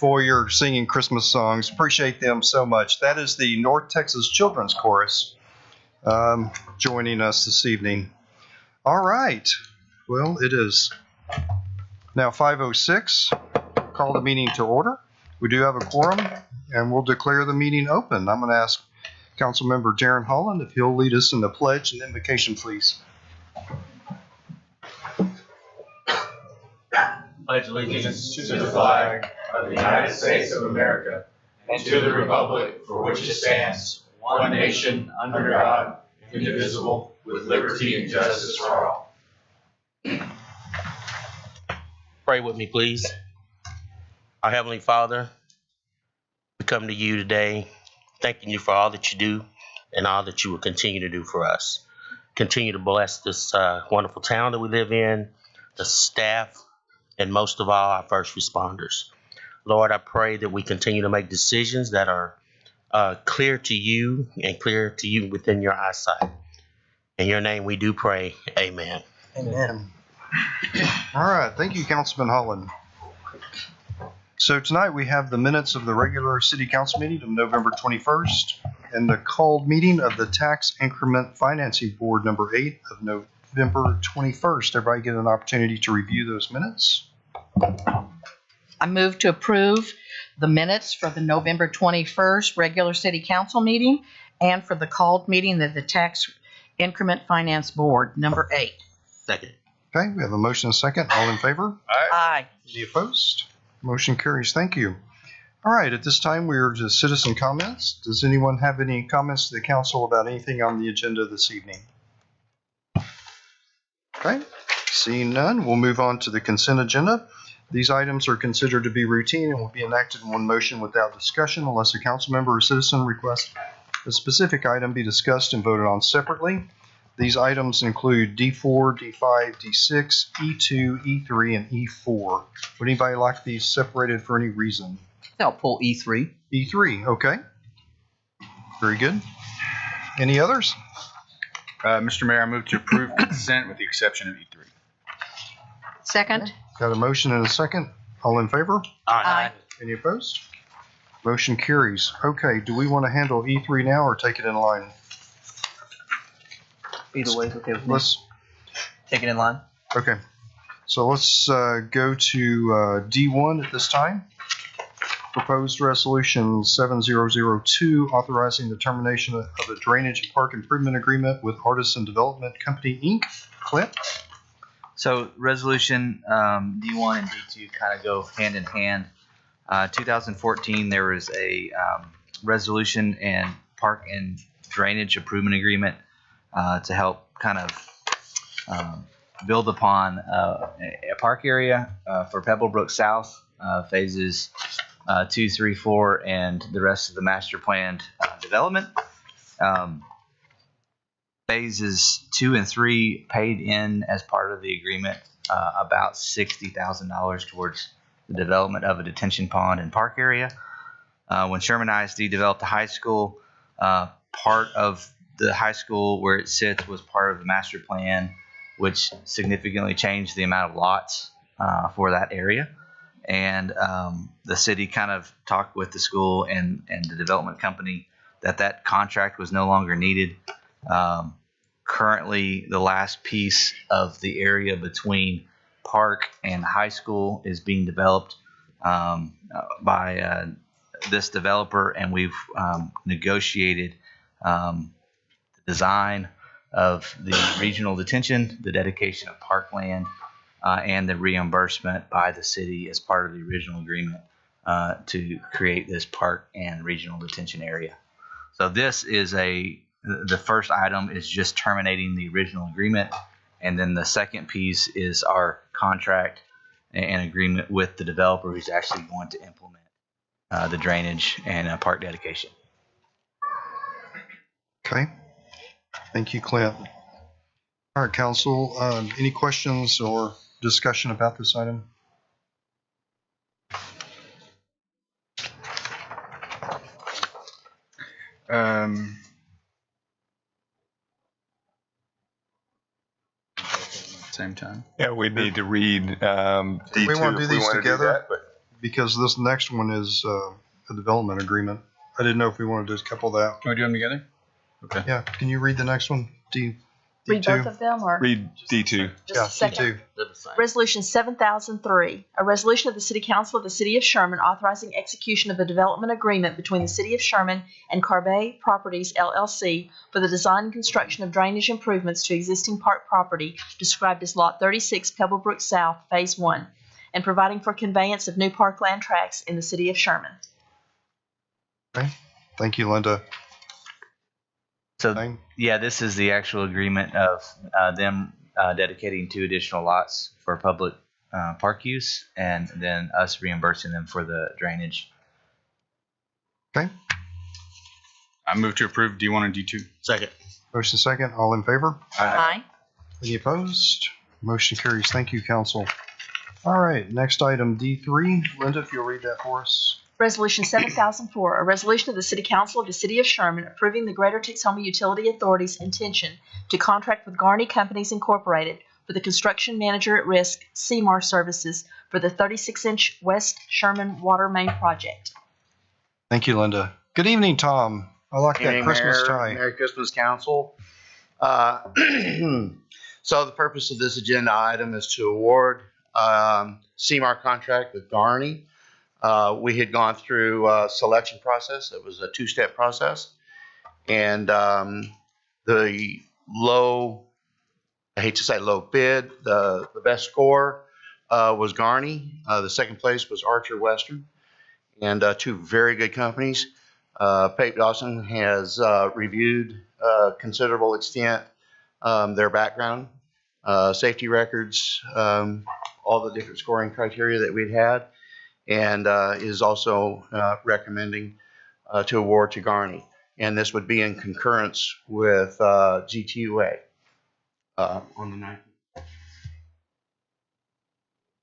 foyer singing Christmas songs. Appreciate them so much. That is the North Texas Children's Chorus joining us this evening. All right. Well, it is now 5:06. Call the meeting to order. We do have a quorum, and we'll declare the meeting open. I'm going to ask Councilmember Darren Holland if he'll lead us in the pledge and invocation, please. Pledge allegiance to the flag of the United States of America and to the republic for which it stands, one nation, under God, indivisible, with liberty and justice for all. Pray with me, please. Our Heavenly Father, we come to you today thanking you for all that you do and all that you will continue to do for us. Continue to bless this wonderful town that we live in, the staff, and most of all, our first responders. Lord, I pray that we continue to make decisions that are clear to you and clear to you within your eyesight. In your name we do pray. Amen. Amen. All right. Thank you, Councilman Holland. So tonight we have the minutes of the regular City Council meeting of November 21st and the called meeting of the Tax Increment Financing Board number 8 of November 21st. Everybody get an opportunity to review those minutes. I move to approve the minutes for the November 21st regular City Council meeting and for the called meeting of the Tax Increment Finance Board number 8. Second. Okay, we have a motion and a second. All in favor? Aye. Any opposed? Motion carries. Thank you. All right, at this time we are to citizen comments. Does anyone have any comments to the council about anything on the agenda this evening? Okay, seeing none, we'll move on to the consent agenda. These items are considered to be routine and will be enacted in one motion without discussion unless a council member or citizen requests a specific item be discussed and voted on separately. These items include D4, D5, D6, E2, E3, and E4. Would anybody like these separated for any reason? I'll pull E3. E3, okay. Very good. Any others? Mr. Mayor, I move to approve consent with the exception of E3. Second. Got a motion and a second. All in favor? Aye. Any opposed? Motion carries. Okay, do we want to handle E3 now or take it in line? Either way is okay with me. Let's, Take it in line. okay. So let's go to D1 at this time. Proposed resolution 7002 authorizing the termination of a drainage and park improvement agreement with Artisan Development Company, Inc. Clint? So resolution D1 and D2 kind of go hand in hand. 2014, there was a resolution and park and drainage improvement agreement to help kind of build upon a park area for Pebblebrook South, phases 2, 3, 4, and the rest of the master planned development. Phases 2 and 3 paid in as part of the agreement about $60,000 towards the development of a detention pond and park area. When Sherman ISD developed the high school, part of the high school where it sits was part of the master plan, which significantly changed the amount of lots for that area. And the city kind of talked with the school and the development company that contract was no longer needed. Currently, the last piece of the area between park and high school is being developed by this developer, and we've negotiated the design of the regional detention, the dedication of parkland, and the reimbursement by the city as part of the original agreement to create this park and regional detention area. So this is the first item is just terminating the original agreement, and then the second piece is our contract and agreement with the developer who's actually going to implement the drainage and park dedication. Okay. Thank you, Clint. All right, council, any questions or discussion about this item? Same time. Yeah, we need to read D2 we want to do if we these want to do together. that, but because this next one is a development agreement. I didn't know if we wanted to couple that. Can we do them together? Okay. Yeah, can you read the next one? Read both D2? of them, or Read D2. just Yeah, a second? D2. They're the same. Resolution 7003, a resolution of the City Council of the City of Sherman authorizing execution of the development agreement between the City of Sherman and Carbet Properties LLC for the design and construction of drainage improvements to existing park property described as Lot 36, Pebblebrook South, Phase 1, and providing for conveyance of new parkland tracts in the City of Sherman. Okay, thank you, Linda. So, Dang. yeah, this is the actual agreement of them dedicating 2 additional lots for public park use, and then us reimbursing them for the drainage. Okay, I move to approve D1 and D2. Second. motion second, all in favor? Aye. Any opposed? Motion carries. Thank you, council. All right, next item, D3. Linda, if you'll read that for us. Resolution 7004, a resolution of the City Council of the City of Sherman approving the Greater Texoma Utility Authority's intention to contract with Garney Companies Incorporated for the construction manager at risk CMAR services for the 36-inch West Sherman Water Main project. Thank you, Linda. Good evening, Tom. I like that Evening, Christmas Mayor. tie. Merry Christmas, Council. So the purpose of this agenda item is to award CMAR contract with Garney. We had gone through a selection process. It was a 2-step process. And the low, I hate to say low bid, the best score was Garney. The second place was Archer Western. And 2 very good companies. Pape Dawson has reviewed considerable extent their background, safety records, all the different scoring criteria that we'd had, and is also recommending to award to Garney. And this would be in concurrence with GTUA on the 9th.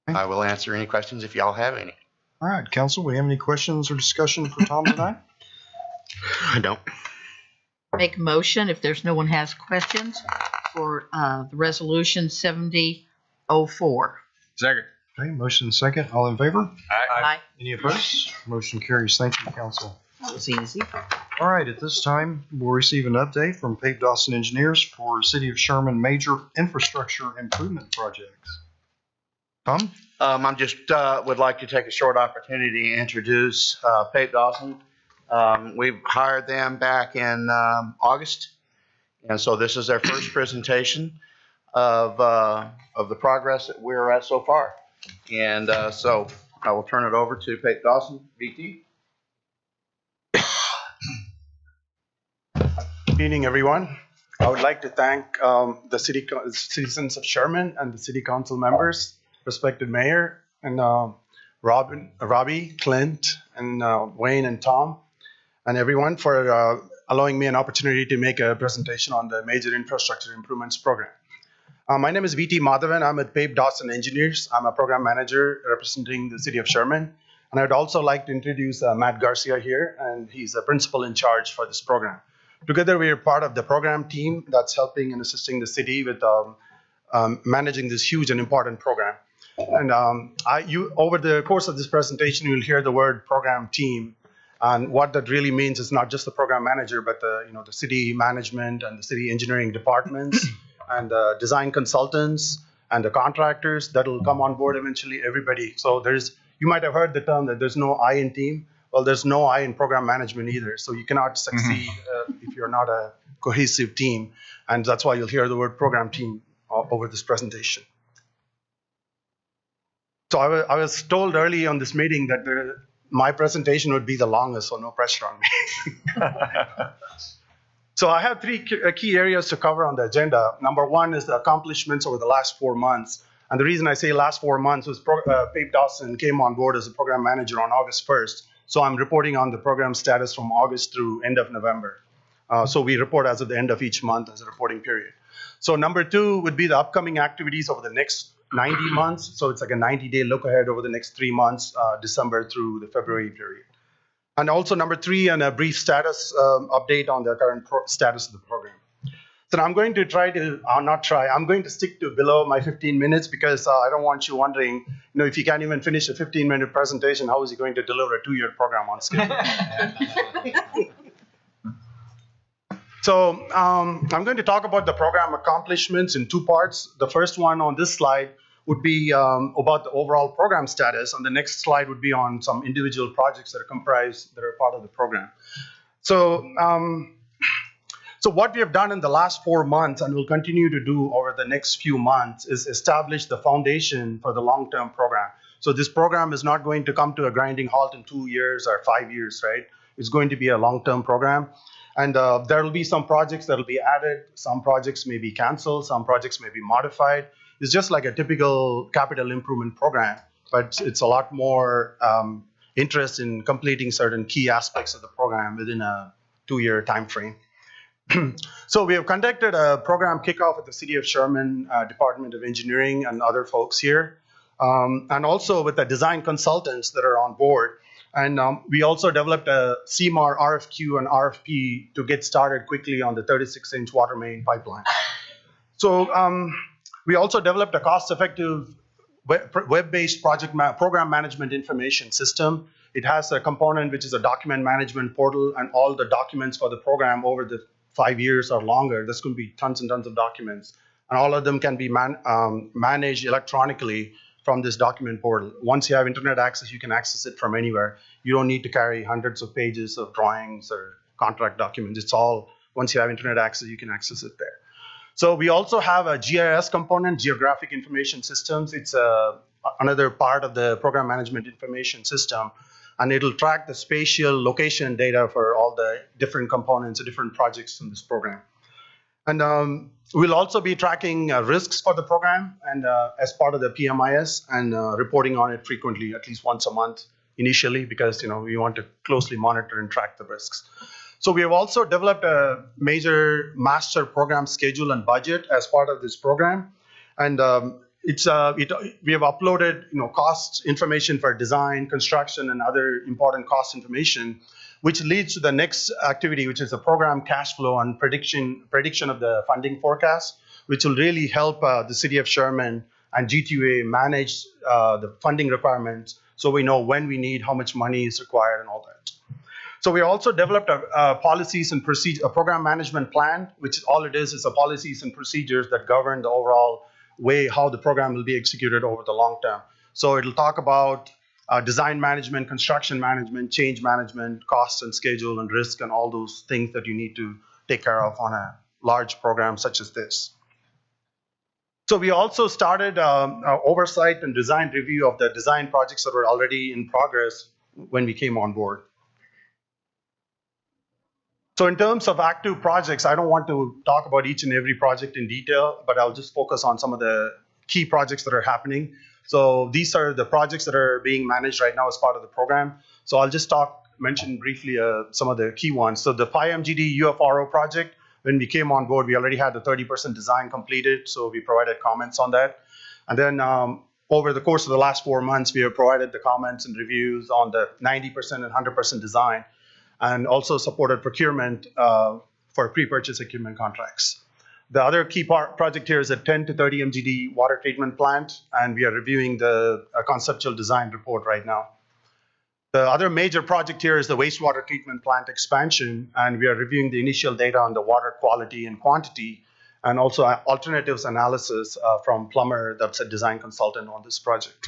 I will answer any questions if y'all have any. All right, council, we have any questions or discussion for Tom tonight? I don't. Make a motion, if there's no one has questions, for the resolution 7004. Second. Okay, motion second, all in favor? Aye. Any opposed? Motion carries. Thank you, council. That was easy. All right, at this time, we'll receive an update from Pape Dawson Engineers for City of Sherman major infrastructure improvement projects. Tom? I just would like to take a short opportunity to introduce Pape Dawson. We've hired them back in August, and so this is their first presentation of the progress that we're at so far. And so I will turn it over to Pape Dawson, VT. Good evening, everyone. I would like to thank the citizens of Sherman and the city council members, respected mayor, and Robbie, Clint, and Wayne and Tom, and everyone for allowing me an opportunity to make a presentation on the major infrastructure improvements program. My name is VT Madhavan. I'm at Pape Dawson Engineers. I'm a program manager representing the city of Sherman. And I'd also like to introduce Matt Garcia here, and he's a principal in charge for this program. Together, we are part of the program team that's helping and assisting the city with managing this huge and important program. And over the course of this presentation, you'll hear the word program team. And what that really means is not just the program manager, but the city management and the city engineering departments and the design consultants and the contractors that will come on board eventually, everybody. So you might have heard the term that there's no I in team. Well, there's no I in program management either. So you cannot succeed if you're not a cohesive team. And that's why you'll hear the word program team over this presentation. So I was told early on this meeting that my presentation would be the longest, so no pressure on me. So I have 3 key areas to cover on the agenda. Number 1 is the accomplishments over the last 4 months. And the reason I say last 4 months was Pape Dawson came on board as a program manager on August 1st. So I'm reporting on the program status from August through end of November. So we report as of the end of each month as a reporting period. So number 2 would be the upcoming activities over the next 90 months. So it's like a 90-day look ahead over the next 3 months, December through the February period. And also number 3, and a brief status update on the current status of the program. So I'm going to try to, not try, I'm going to stick to below my 15 minutes because I don't want you wondering, if you can't even finish a 15-minute presentation, how is he going to deliver a 2-year program on schedule? So I'm going to talk about the program accomplishments in 2 parts. The first one on this slide would be about the overall program status, and the next slide would be on some individual projects that are part of the program. So what we have done in the last 4 months and will continue to do over the next few months is establish the foundation for the long-term program. So this program is not going to come to a grinding halt in 2 years or 5 years, right? It's going to be a long-term program. And there will be some projects that will be added. Some projects may be canceled. Some projects may be modified. It's just like a typical capital improvement program, but it's a lot more interest in completing certain key aspects of the program within a 2-year time frame. So we have conducted a program kickoff with the City of Sherman Department of Engineering and other folks here, and also with the design consultants that are on board. And we also developed a CMAR RFQ and RFP to get started quickly on the 36-inch water main pipeline. So we also developed a cost-effective web-based program management information system. It has a component which is a document management portal, and all the documents for the program over the 5 years or longer. There's going to be tons and tons of documents, and all of them can be managed electronically from this document portal. Once you have internet access, you can access it from anywhere. You don't need to carry hundreds of pages of drawings or contract documents. It's all, once you have internet access, you can access it there. So we also have a GIS component, Geographic Information Systems. It's another part of the Program Management Information System, and it'll track the spatial location data for all the different components, different projects in this program. And we'll also be tracking risks for the program and as part of the PMIS, and reporting on it frequently, at least once a month initially, because we want to closely monitor and track the risks. So we have also developed a major master program schedule and budget as part of this program, and we have uploaded cost information for design, construction, and other important cost information, which leads to the next activity, which is the program cash flow and prediction of the funding forecast, which will really help the City of Sherman and G2A manage the funding requirements, so we know when we need, how much money is required, and all that. So we also developed a policies and procedure, a program management plan, which all it is a policies and procedures that govern the overall way how the program will be executed over the long term. So it'll talk about design management, construction management, change management, cost and schedule and risk, and all those things that you need to take care of on a large program such as this. So we also started oversight and design review of the design projects that were already in progress when we came on board. So in terms of active projects, I don't want to talk about each and every project in detail, but I'll just focus on some of the key projects that are happening. So these are the projects that are being managed right now as part of the program. So I'll just mention briefly some of the key ones. So the 5MGD UFRO project, when we came on board, we already had the 30% design completed, so we provided comments on that. And then over the course of the last 4 months, we have provided the comments and reviews on the 90% and 100% design, and also supported procurement for pre-purchase equipment contracts. The other key project here is a 10 to 30 MGD water treatment plant, and we are reviewing the conceptual design report right now. The other major project here is the wastewater treatment plant expansion, and we are reviewing the initial data on the water quality and quantity, and also alternatives analysis from Plummer, that's a design consultant on this project.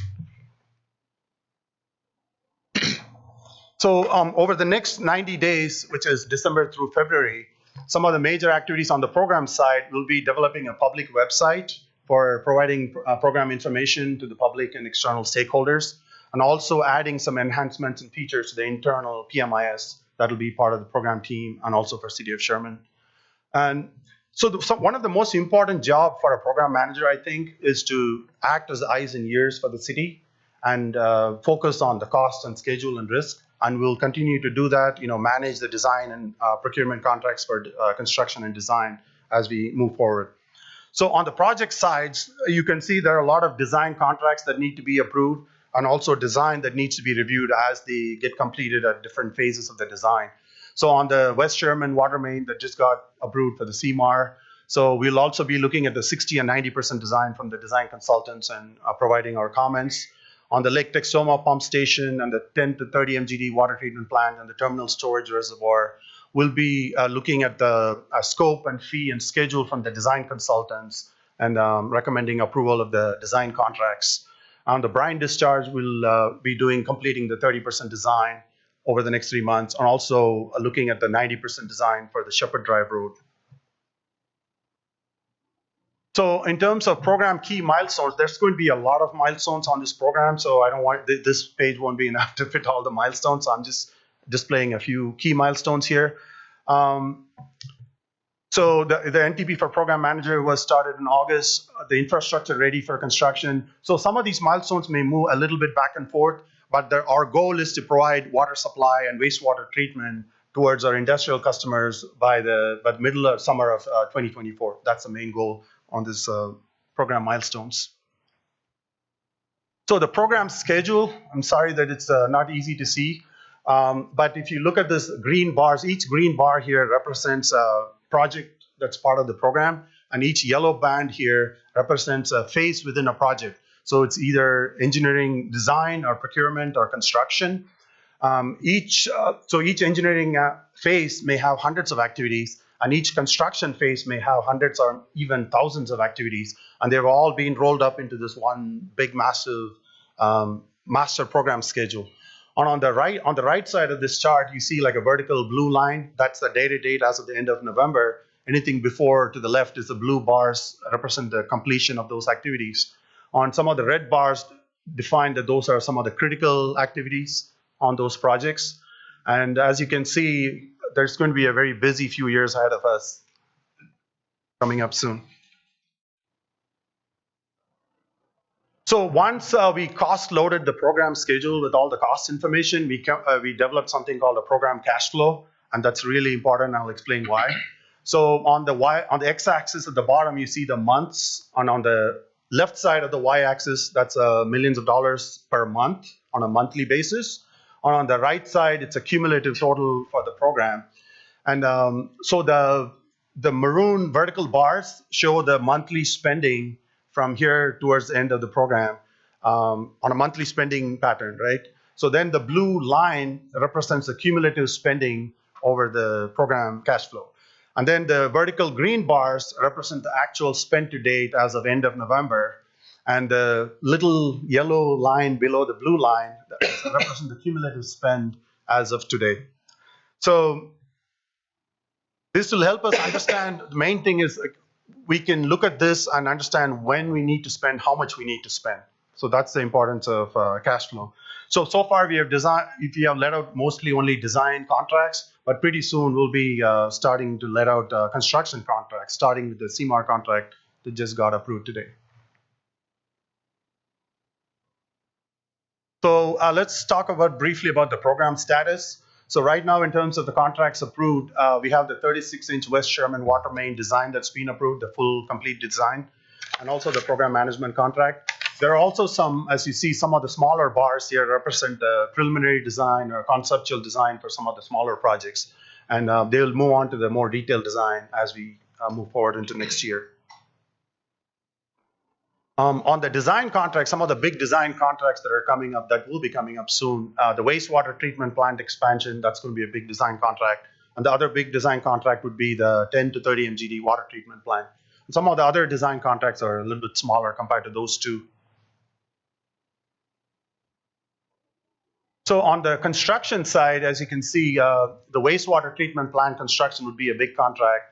So over the next 90 days, which is December through February, some of the major activities on the program side will be developing a public website for providing program information to the public and external stakeholders, and also adding some enhancements and features to the internal PMIS that will be part of the program team and also for City of Sherman. And so one of the most important jobs for a program manager, I think, is to act as eyes and ears for the city and focus on the cost and schedule and risk. And we'll continue to do that, manage the design and procurement contracts for construction and design as we move forward. So on the project sides, you can see there are a lot of design contracts that need to be approved, and also design that needs to be reviewed as they get completed at different phases of the design. So on the West Sherman water main that just got approved for the CMAR, So we'll also be looking at the 60 and 90% design from the design consultants and providing our comments. On the Lake Texoma pump station and the 10 to 30 MGD water treatment plant and the terminal storage reservoir, we'll be looking at the scope and fee and schedule from the design consultants and recommending approval of the design contracts. On the brine discharge, we'll be completing the 30% design over the next 3 months, and also looking at the 90% design for the Shepherd Drive Road. So in terms of program key milestones, there's going to be a lot of milestones on this program, so I don't want, this page won't be enough to fit all the milestones, so I'm just displaying a few key milestones here. So the NTP for program manager was started in August, the infrastructure ready for construction. So some of these milestones may move a little bit back and forth, but our goal is to provide water supply and wastewater treatment towards our industrial customers by the middle of summer of 2024. That's the main goal on this program milestones. So the program schedule, I'm sorry that it's not easy to see, but if you look at this green bars, each green bar here represents a project that's part of the program, and each yellow band here represents a phase within a project. So it's either engineering design or procurement or construction. Each engineering phase may have hundreds of activities, and each construction phase may have hundreds or even thousands of activities, and they've all been rolled up into this one big massive master program schedule. On the right side of this chart, you see like a vertical blue line. That's the date as of the end of November. Anything before to the left is the blue bars represent the completion of those activities. On some of the red bars define that those are some of the critical activities on those projects. And as you can see, there's going to be a very busy few years ahead of us coming up soon. So once we cost loaded the program schedule with all the cost information, we developed something called a program cash flow, and that's really important. I'll explain why. So on the x-axis at the bottom, you see the months, and on the left side of the y-axis, that's millions of dollars per month on a monthly basis. And on the right side, it's a cumulative total for the program. And so the maroon vertical bars show the monthly spending from here towards the end of the program on a monthly spending pattern, right? So then the blue line represents the cumulative spending over the program cash flow. And then the vertical green bars represent the actual spend to date as of end of November. And the little yellow line below the blue line represents the cumulative spend as of today. So this will help us understand, the main thing is we can look at this and understand when we need to spend, how much we need to spend. So that's the importance of cash flow. So far we have let out mostly only design contracts, but pretty soon we'll be starting to let out construction contracts, starting with the CMAR contract that just got approved today. So let's talk briefly about the program status. So right now, in terms of the contracts approved, we have the 36-inch West Sherman water main design that's been approved, the full complete design, and also the program management contract. There are also some, as you see, some of the smaller bars here represent the preliminary design or conceptual design for some of the smaller projects. And they'll move on to the more detailed design as we move forward into next year. On the design contract, some of the big design contracts that are coming up, that will be coming up soon, the wastewater treatment plant expansion, that's going to be a big design contract. And the other big design contract would be the 10 to 30 MGD water treatment plant. And some of the other design contracts are a little bit smaller compared to those two. So on the construction side, as you can see, the wastewater treatment plant construction would be a big contract.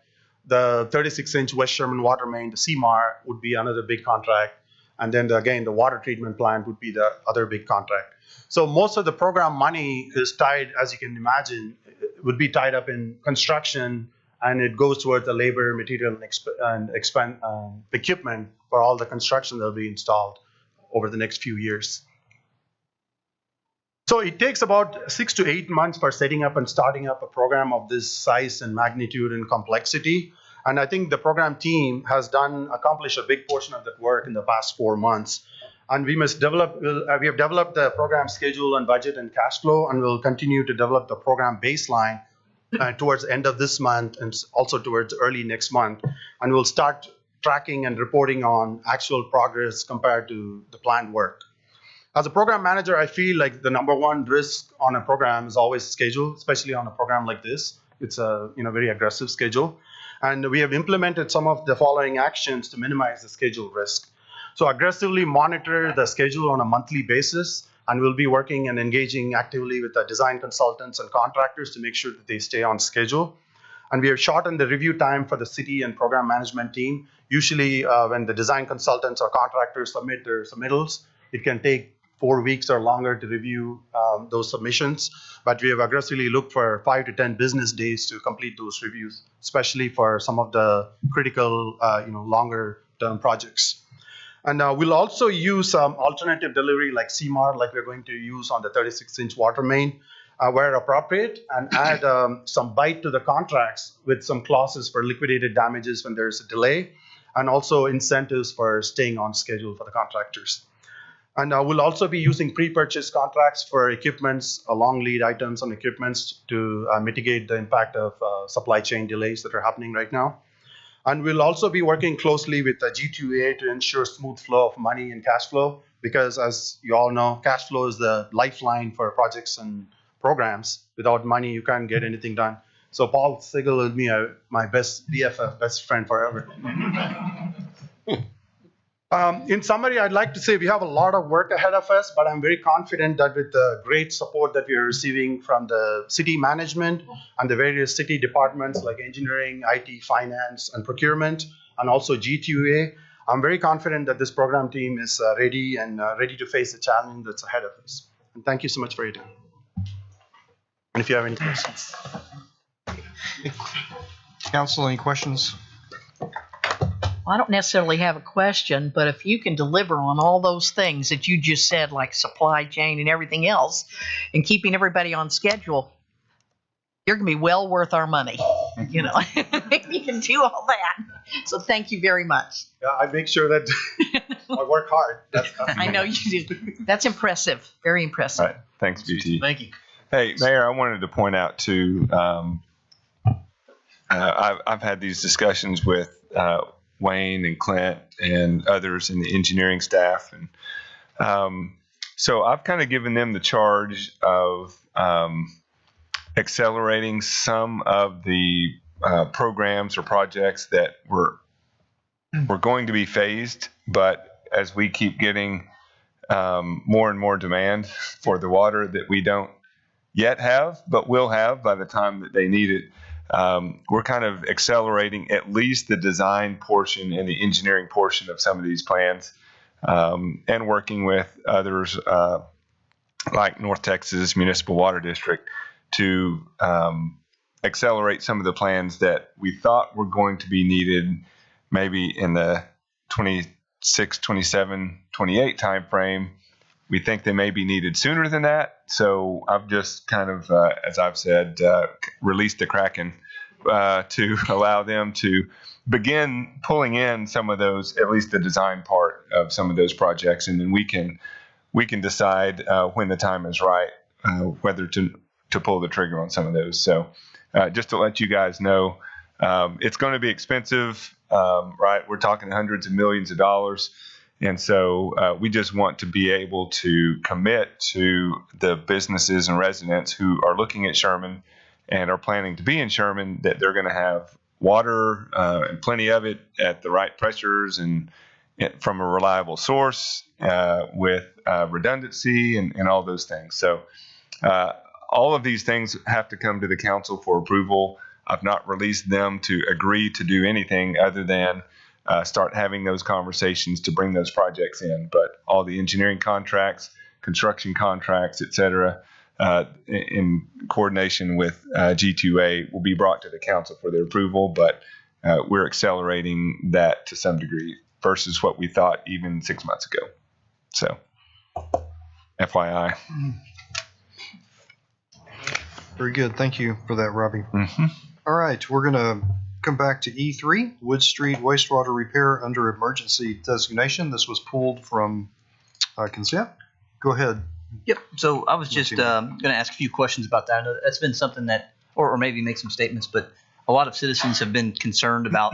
The 36-inch West Sherman water main, the CMAR, would be another big contract. And then again, the water treatment plant would be the other big contract. So most of the program money is tied, as you can imagine, would be tied up in construction, and it goes towards the labor, material, and equipment for all the construction that will be installed over the next few years. So it takes about 6 to 8 months for setting up and starting up a program of this size and magnitude and complexity. And I think the program team has accomplished a big portion of that work in the past 4 months. And we have developed the program schedule and budget and cash flow, and we'll continue to develop the program baseline towards the end of this month and also towards early next month. And we'll start tracking and reporting on actual progress compared to the planned work. As a program manager, I feel like the number one risk on a program is always schedule, especially on a program like this. It's a very aggressive schedule. And we have implemented some of the following actions to minimize the schedule risk. So aggressively monitor the schedule on a monthly basis, and we'll be working and engaging actively with the design consultants and contractors to make sure that they stay on schedule. And we have shortened the review time for the city and program management team. Usually when the design consultants or contractors submit their submittals, it can take 4 weeks or longer to review those submissions. But we have aggressively looked for 5 to 10 business days to complete those reviews, especially for some of the critical, longer term projects. And we'll also use alternative delivery like CMAR, like we're going to use on the 36-inch water main, where appropriate, and add some bite to the contracts with some clauses for liquidated damages when there's a delay, and also incentives for staying on schedule for the contractors. And we'll also be using pre-purchase contracts for equipments, long lead items on equipments to mitigate the impact of supply chain delays that are happening right now. And we'll also be working closely with the G2A to ensure smooth flow of money and cash flow, because as you all know, cash flow is the lifeline for projects and programs. Without money, you can't get anything done. So Paul Sigel will be my best BFF, best friend forever. In summary, I'd like to say we have a lot of work ahead of us, but I'm very confident that with the great support that we are receiving from the city management and the various city departments like engineering, IT, finance, and procurement, and also G2A, I'm very confident that this program team is ready to face the challenge that's ahead of us. And thank you so much for your time. And if you have any questions. Council, any questions? I don't necessarily have a question, but if you can deliver on all those things that you just said, like supply chain and everything else, and keeping everybody on schedule, you're going to be well worth our money. You can do all that. So thank you very much. Yeah, I make sure that I work hard. I know you do. That's impressive. Very impressive. All right. Thanks, GT. Thank you. Hey, Mayor, I wanted to point out too, I've had these discussions with Wayne and Clint and others in the engineering staff. And so I've kind of given them the charge of accelerating some of the programs or projects that were going to be phased, but as we keep getting more and more demand for the water that we don't yet have, but will have by the time that they need it, we're kind of accelerating at least the design portion and the engineering portion of some of these plans, and working with others like North Texas Municipal Water District to accelerate some of the plans that we thought were going to be needed maybe in the 26, 27, 28 timeframe. We think they may be needed sooner than that. So I've just kind of, as I've said, released the Kraken to allow them to begin pulling in some of those, at least the design part of some of those projects, and then we can decide when the time is right whether to pull the trigger on some of those. So just to let you guys know, it's going to be expensive, right? We're talking hundreds of millions of dollars. And so we just want to be able to commit to the businesses and residents who are looking at Sherman and are planning to be in Sherman that they're going to have water and plenty of it at the right pressures and from a reliable source with redundancy and all those things. So all of these things have to come to the council for approval. I've not released them to agree to do anything other than start having those conversations to bring those projects in. But all the engineering contracts, construction contracts, et cetera, in coordination with G2A will be brought to the council for their approval. But we're accelerating that to some degree versus what we thought even 6 months ago. So, FYI. Very good. Thank you for that, Robbie. Mm-hmm. All right, we're going to come back to E3, Wood Street wastewater repair under emergency designation. This was pulled from consent. Go ahead. Yep. So I was just going to ask a few questions about that. I know that's been something that or maybe make some statements, but a lot of citizens have been concerned about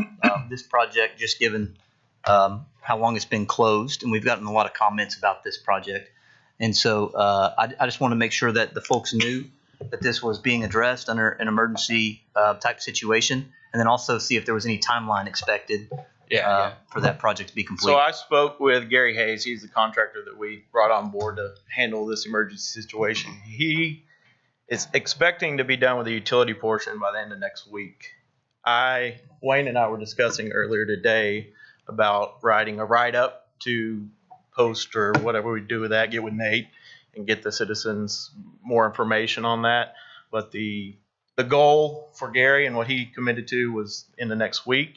this project, just given how long it's been closed, and we've gotten a lot of comments about this project. And so I just want to make sure that the folks knew that this was being addressed under an emergency type situation, and then also see if there was any timeline expected for that project to be complete. So I spoke with Gary Hayes. He's the contractor that we brought on board to handle this emergency situation. He is expecting to be done with the utility portion by the end of next week. Wayne and I were discussing earlier today about writing a write-up to post or whatever we do with that, get with Nate and get the citizens more information on that. But the goal for Gary and what he committed to was in the next week.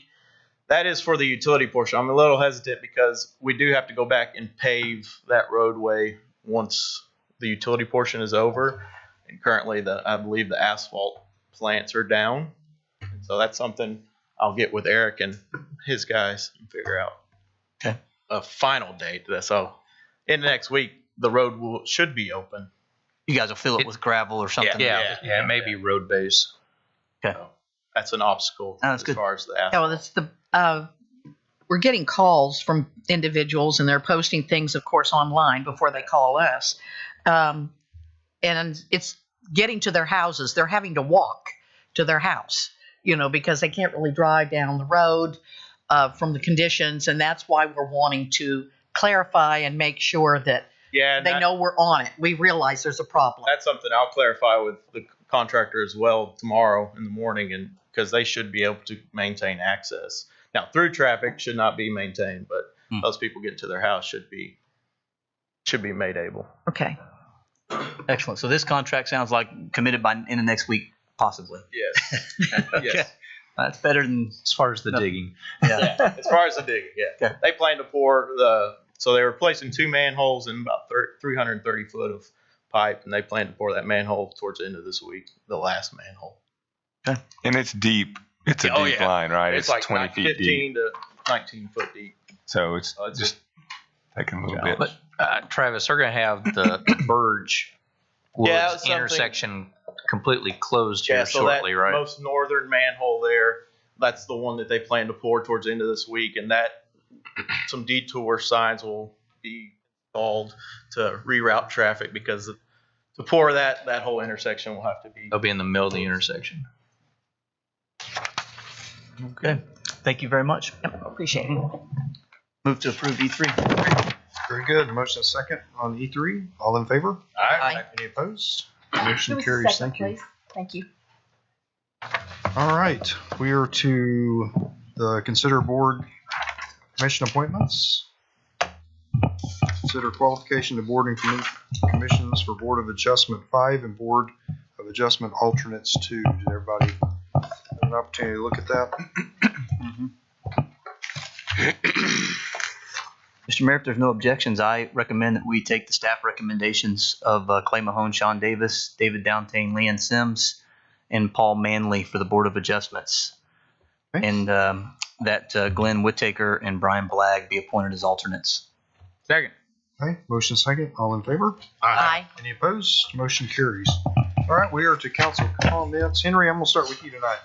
That is for the utility portion. I'm a little hesitant because we do have to go back and pave that roadway once the utility portion is over. And currently, I believe the asphalt plants are down. And so that's something I'll get with Eric and his guys and figure out a final date. So in the next week, the road should be open. You guys will fill it with gravel or something. Yeah, it may be road base. Okay. So that's an obstacle that's as good. far as the Yeah, asphalt. well, that's we're getting calls from individuals, and they're posting things, of course, online before they call us. And it's getting to their houses. They're having to walk to their house, because they can't really drive down the road from the conditions. And that's why we're wanting to clarify and make sure that they know we're on it. We realize there's a problem. That's something I'll clarify with the contractor as well tomorrow in the morning, and because they should be able to maintain access. Now, through traffic should not be maintained, but those people getting to their house should be made able. Okay. Excellent. So this contract sounds like committed by in the next week, possibly. Yes. Okay. Yes. That's better than As far as the digging. yeah. As far as the digging, yeah. Okay. They plan to pour so they were replacing 2 manholes and about 330 foot of pipe, and they plan to pour that manhole towards the end of this week, the last manhole. And it's deep. It's a deep line, right? It's like 20 feet 15 deep. to 19 foot deep. So it's So it's just taking a little bit. But Travis, they're going to have the Burge Woods Yeah, it was something- intersection completely closed Yeah, here so shortly, that right? most northern manhole there, that's the one that they plan to pour towards the end of this week, and that some detour signs will be installed to reroute traffic because to pour that whole intersection will have to be. They'll be in the middle of the intersection. Okay. Thank you very much. Appreciate it. Move to approve E3. Very good. Motion is second on E3. All in favor? Aye. Any opposed? Who Motion was the carries. second, Thank you. please? Thank you. All right. We are to the consider board commission appointments. Consider qualification to board and commissions for Board of Adjustment 5 and Board of Adjustment Alternates 2. Did everybody have an opportunity to look at that? Mr. Mayor, if there's no objections, I recommend that we take the staff recommendations of Clay Mahone, Sean Davis, David Downtain, Leanne Sims, and Paul Manley for the Board of Adjustments. Okay. And that Glenn Whittaker and Brian Blagg be appointed as alternates. Second. Okay. Motion second. All in favor? Aye. Any opposed? Motion carries. All right. We are to council comments. Henry, I'm going to start with you tonight.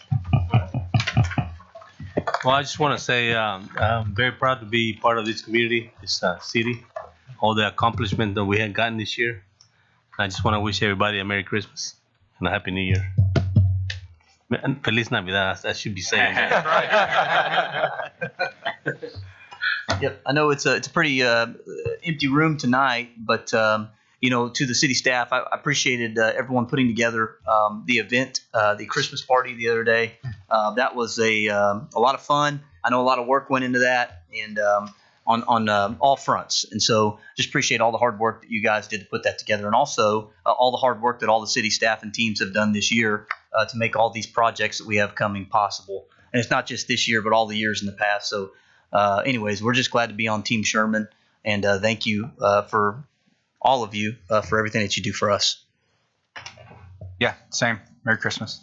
Well, I just want to say I'm very proud to be part of this community, this city, all the accomplishment that we had gotten this year. I just want to wish everybody a Merry Christmas and a Happy New Year. And Feliz Navidad, I should be saying that. Yep, I know it's a pretty empty room tonight, but to the city staff, I appreciated everyone putting together the event, the Christmas party the other day. That was a lot of fun. I know a lot of work went into that, and on all fronts. And so, just appreciate all the hard work that you guys did to put that together, and also all the hard work that all the city staff and teams have done this year to make all these projects that we have coming possible. And it's not just this year, but all the years in the past. So. Anyways, we're just glad to be on Team Sherman, and thank you for all of you for everything that you do for us. Yeah, same. Merry Christmas.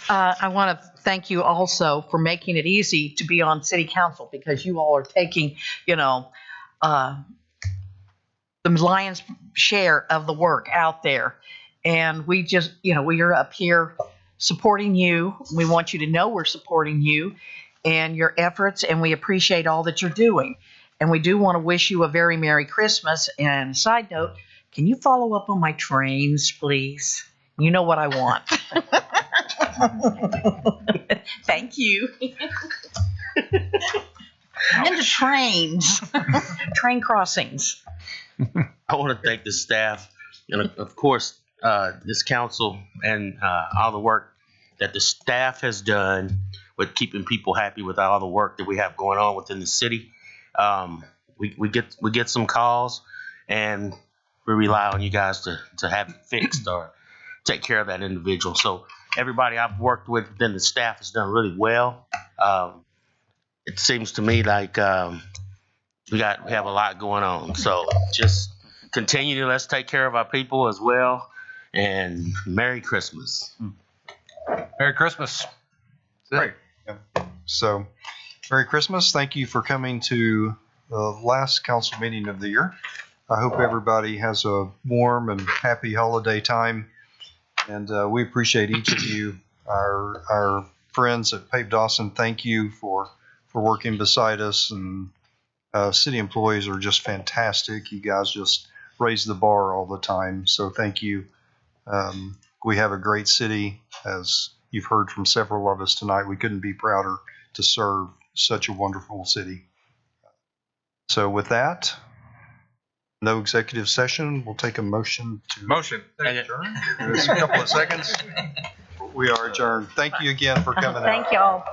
I want to thank you also for making it easy to be on city council, because you all are taking, the lion's share of the work out there. And we just, we are up here supporting you. We want you to know we're supporting you and your efforts, and we appreciate all that you're doing. And we do want to wish you a very Merry Christmas. And side note, can you follow up on my trains, please? You know what I want. Thank you. I'm into trains, train crossings. I want to thank the staff and, of course, this council and all the work that the staff has done with keeping people happy with all the work that we have going on within the city. We get some calls, and we rely on you guys to have it fixed or take care of that individual. So everybody I've worked with within the staff has done really well. It seems to me like we have a lot going on. So just continue to let's take care of our people as well. And Merry Christmas. Merry Christmas. Great. Yeah. So, Merry Christmas. Thank you for coming to the last council meeting of the year. I hope everybody has a warm and happy holiday time. And we appreciate each of you, our friends at Pave Dawson. Thank you for working beside us. And city employees are just fantastic. You guys just raise the bar all the time. So thank you. We have a great city, as you've heard from several of us tonight. We couldn't be prouder to serve such a wonderful city. So with that, no executive session. We'll take a motion to adjourn. There's a couple of seconds. We are adjourned. Thank you again for coming out. Thank y'all.